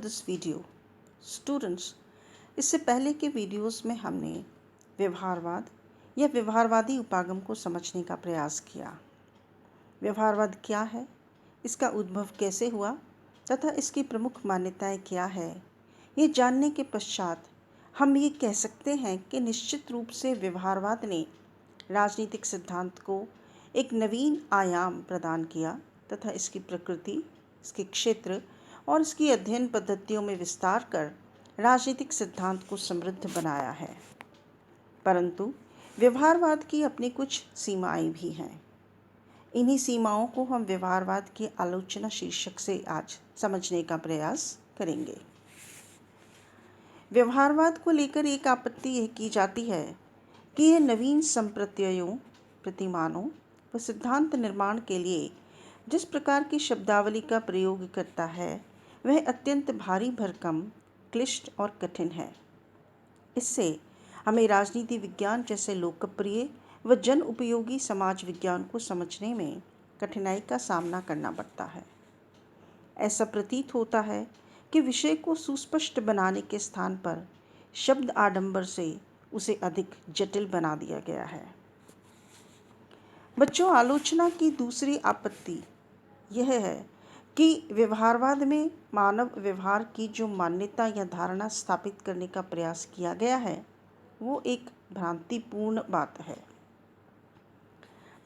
This video students. इससे पहले के वीडियोस में हमने व्यवहारवाद या व्यवहारवादी उपागम को समझने का प्रयास किया। व्यवहारवाद क्या है, इसका उद्भव कैसे हुआ तथा इसकी प्रमुख मान्यताएं क्या है, ये जानने के पश्चात हम ये कह सकते हैं कि निश्चित रूप से व्यवहारवाद ने राजनीतिक सिद्धांत को एक नवीन आयाम प्रदान किया तथा इसकी प्रकृति, इसके क्षेत्र और इसकी अध्ययन पद्धतियों में विस्तार कर राजनीतिक सिद्धांत को समृद्ध बनाया है। परंतु व्यवहारवाद की अपनी कुछ सीमाएं भी हैं। इन्हीं सीमाओं को हम व्यवहारवाद की आलोचना शीर्षक से आज समझने का प्रयास करेंगे। व्यवहारवाद को लेकर एक आपत्ति यह की जाती है कि यह नवीन संप्रत्ययों, प्रतिमानों व सिद्धांत निर्माण के लिए जिस प्रकार की शब्दावली का प्रयोग करता है वह अत्यंत भारी भरकम, क्लिष्ट और कठिन है। इससे हमें राजनीति विज्ञान जैसे लोकप्रिय व जन उपयोगी समाज विज्ञान को समझने में कठिनाई का सामना करना पड़ता है। ऐसा प्रतीत होता है कि विषय को सुस्पष्ट बनाने के स्थान पर शब्द आडंबर से उसे अधिक जटिल बना दिया गया है। बच्चों, आलोचना की दूसरी आपत्ति यह है कि व्यवहारवाद में मानव व्यवहार की जो मान्यता या धारणा स्थापित करने का प्रयास किया गया है वो एक भ्रांतिपूर्ण बात है।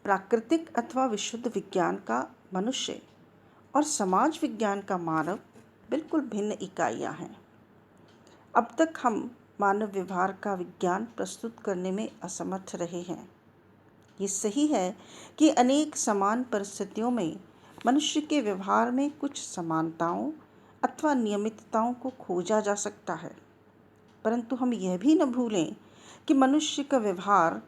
प्राकृतिक अथवा विशुद्ध विज्ञान का मनुष्य और समाज विज्ञान का मानव बिल्कुल भिन्न इकाइयां हैं। अब तक हम मानव व्यवहार का विज्ञान प्रस्तुत करने में असमर्थ रहे हैं। ये सही है कि अनेक समान परिस्थितियों में मनुष्य के व्यवहार में कुछ समानताओं अथवा नियमितताओं को खोजा जा सकता है, परंतु हम यह भी न भूलें कि मनुष्य का व्यवहार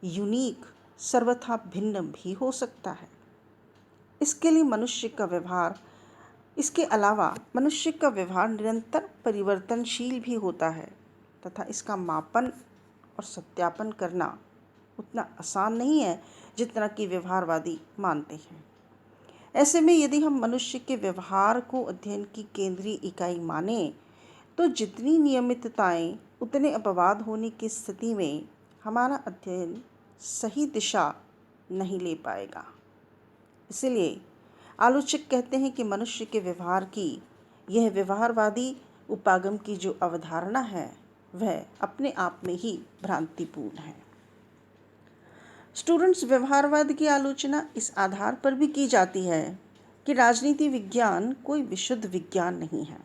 यूनिक, सर्वथा भिन्न भी हो सकता है। इसके अलावा मनुष्य का व्यवहार निरंतर परिवर्तनशील भी होता है तथा इसका मापन और सत्यापन करना उतना आसान नहीं है जितना कि व्यवहारवादी मानते हैं। ऐसे में यदि हम मनुष्य के व्यवहार को अध्ययन की केंद्रीय इकाई माने तो जितनी नियमितताएं उतने अपवाद होने की स्थिति में हमारा अध्ययन सही दिशा नहीं ले पाएगा। इसलिए आलोचक कहते हैं कि मनुष्य के व्यवहार की यह व्यवहारवादी उपागम की जो अवधारणा है वह अपने आप में ही भ्रांतिपूर्ण है। स्टूडेंट्स, व्यवहारवाद की आलोचना इस आधार पर भी की जाती है कि राजनीति विज्ञान कोई विशुद्ध विज्ञान नहीं है।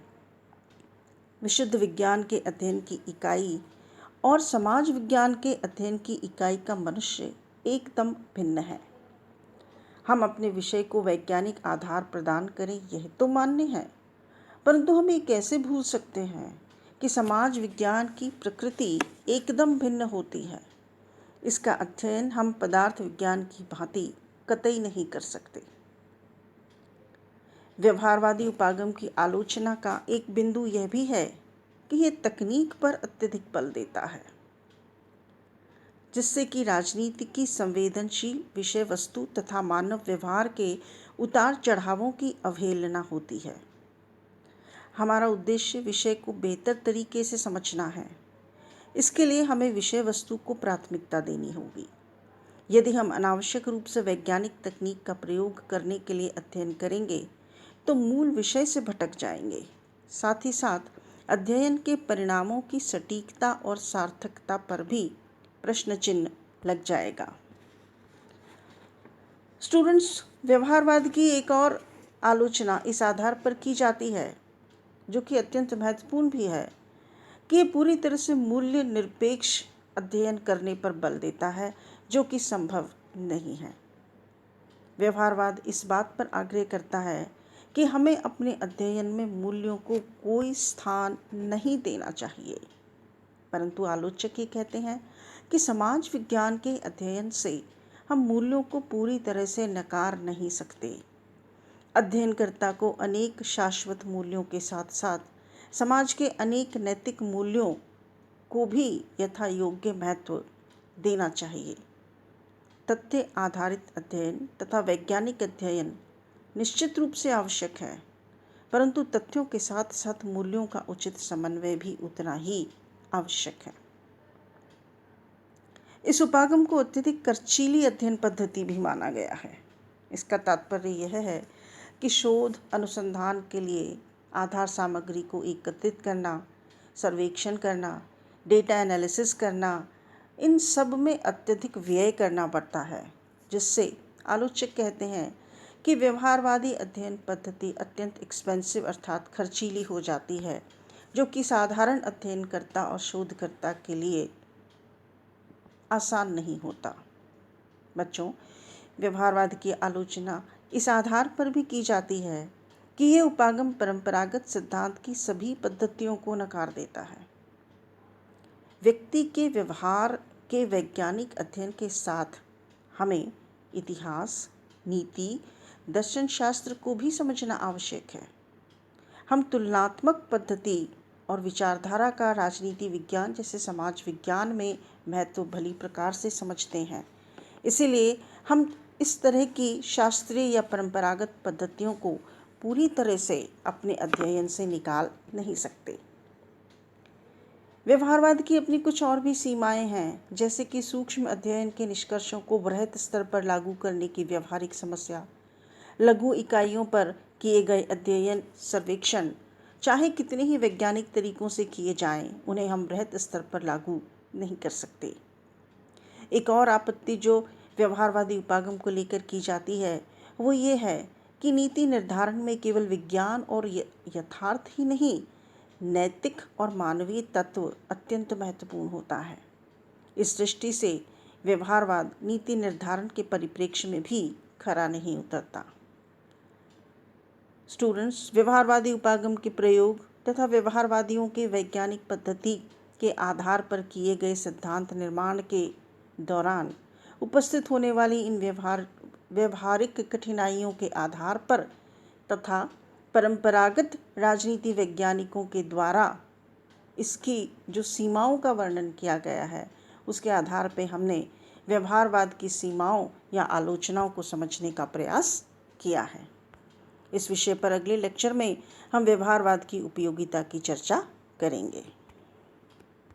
विशुद्ध विज्ञान के अध्ययन की इकाई और समाज विज्ञान के अध्ययन की इकाई का मनुष्य एकदम भिन्न है। हम अपने विषय को वैज्ञानिक आधार प्रदान करें यह तो मान्य है, परंतु हम ये कैसे भूल सकते हैं कि समाज विज्ञान की प्रकृति एकदम भिन्न होती है। इसका अध्ययन हम पदार्थ विज्ञान की भांति कतई नहीं कर सकते। व्यवहारवादी उपागम की आलोचना का एक बिंदु यह भी है कि यह तकनीक पर अत्यधिक बल देता है, जिससे कि राजनीति की संवेदनशील विषय वस्तु तथा मानव व्यवहार के उतार चढ़ावों की अवहेलना होती है। हमारा उद्देश्य विषय को बेहतर तरीके से समझना है। इसके लिए हमें विषय वस्तु को प्राथमिकता देनी होगी। यदि हम अनावश्यक रूप से वैज्ञानिक तकनीक का प्रयोग करने के लिए अध्ययन करेंगे तो मूल विषय से भटक जाएंगे। साथ ही साथ अध्ययन के परिणामों की सटीकता और सार्थकता पर भी प्रश्न चिन्ह लग जाएगा। स्टूडेंट्स, व्यवहारवाद की एक और आलोचना इस आधार पर की जाती है, जो कि अत्यंत महत्वपूर्ण भी है, कि ये पूरी तरह से मूल्य निरपेक्ष अध्ययन करने पर बल देता है, जो कि संभव नहीं है। व्यवहारवाद इस बात पर आग्रह करता है कि हमें अपने अध्ययन में मूल्यों को कोई स्थान नहीं देना चाहिए, परंतु आलोचक ये कहते हैं कि समाज विज्ञान के अध्ययन से हम मूल्यों को पूरी तरह से नकार नहीं सकते। अध्ययनकर्ता को अनेक शाश्वत मूल्यों के साथ साथ समाज के अनेक नैतिक मूल्यों को भी यथा योग्य महत्व देना चाहिए। तथ्य आधारित अध्ययन तथा वैज्ञानिक अध्ययन निश्चित रूप से आवश्यक है, परंतु तथ्यों के साथ साथ मूल्यों का उचित समन्वय भी उतना ही आवश्यक है। इस उपागम को अत्यधिक खर्चीली अध्ययन पद्धति भी माना गया है। इसका तात्पर्य यह है कि शोध अनुसंधान के लिए आधार सामग्री को एकत्रित करना, सर्वेक्षण करना, डेटा एनालिसिस करना, इन सब में अत्यधिक व्यय करना पड़ता है, जिससे आलोचक कहते हैं कि व्यवहारवादी अध्ययन पद्धति अत्यंत एक्सपेंसिव अर्थात खर्चीली हो जाती है, जो कि साधारण अध्ययनकर्ता और शोधकर्ता के लिए आसान नहीं होता। बच्चों, व्यवहारवाद की आलोचना इस आधार पर भी की जाती है कि यह उपागम परंपरागत सिद्धांत की सभी पद्धतियों को नकार देता है। व्यक्ति के व्यवहार के वैज्ञानिक अध्ययन के साथ हमें इतिहास, नीति, दर्शन शास्त्र को भी समझना आवश्यक है। हम तुलनात्मक पद्धति और विचारधारा का राजनीति विज्ञान जैसे समाज विज्ञान में महत्व भली प्रकार से समझते हैं। इसीलिए हम इस तरह की शास्त्रीय या परंपरागत पद्धतियों को पूरी तरह से अपने अध्ययन से निकाल नहीं सकते। व्यवहारवाद की अपनी कुछ और भी सीमाएं हैं, जैसे कि सूक्ष्म अध्ययन के निष्कर्षों को बृहत स्तर पर लागू करने की व्यवहारिक समस्या, लघु इकाइयों पर किए गए अध्ययन सर्वेक्षण चाहे कितने ही वैज्ञानिक तरीकों से किए जाएं, उन्हें हम बृहत स्तर पर लागू नहीं कर सकते। एक और आपत्ति जो व्यवहारवादी उपागम को लेकर की जाती है वो ये है कि नीति निर्धारण में केवल विज्ञान और यथार्थ ही नहीं, नैतिक और मानवीय तत्व अत्यंत महत्वपूर्ण होता है। इस दृष्टि से व्यवहारवाद नीति निर्धारण के परिप्रेक्ष्य में भी खरा नहीं उतरता। स्टूडेंट्स, व्यवहारवादी उपागम के प्रयोग तथा व्यवहारवादियों के वैज्ञानिक पद्धति के आधार पर किए गए सिद्धांत निर्माण के दौरान उपस्थित होने वाली इन व्यवहारिक कठिनाइयों के आधार पर तथा परंपरागत राजनीति वैज्ञानिकों के द्वारा इसकी जो सीमाओं का वर्णन किया गया है, उसके आधार पर हमने व्यवहारवाद की सीमाओं या आलोचनाओं को समझने का प्रयास किया है। इस विषय पर अगले लेक्चर में हम व्यवहारवाद की उपयोगिता की चर्चा करेंगे।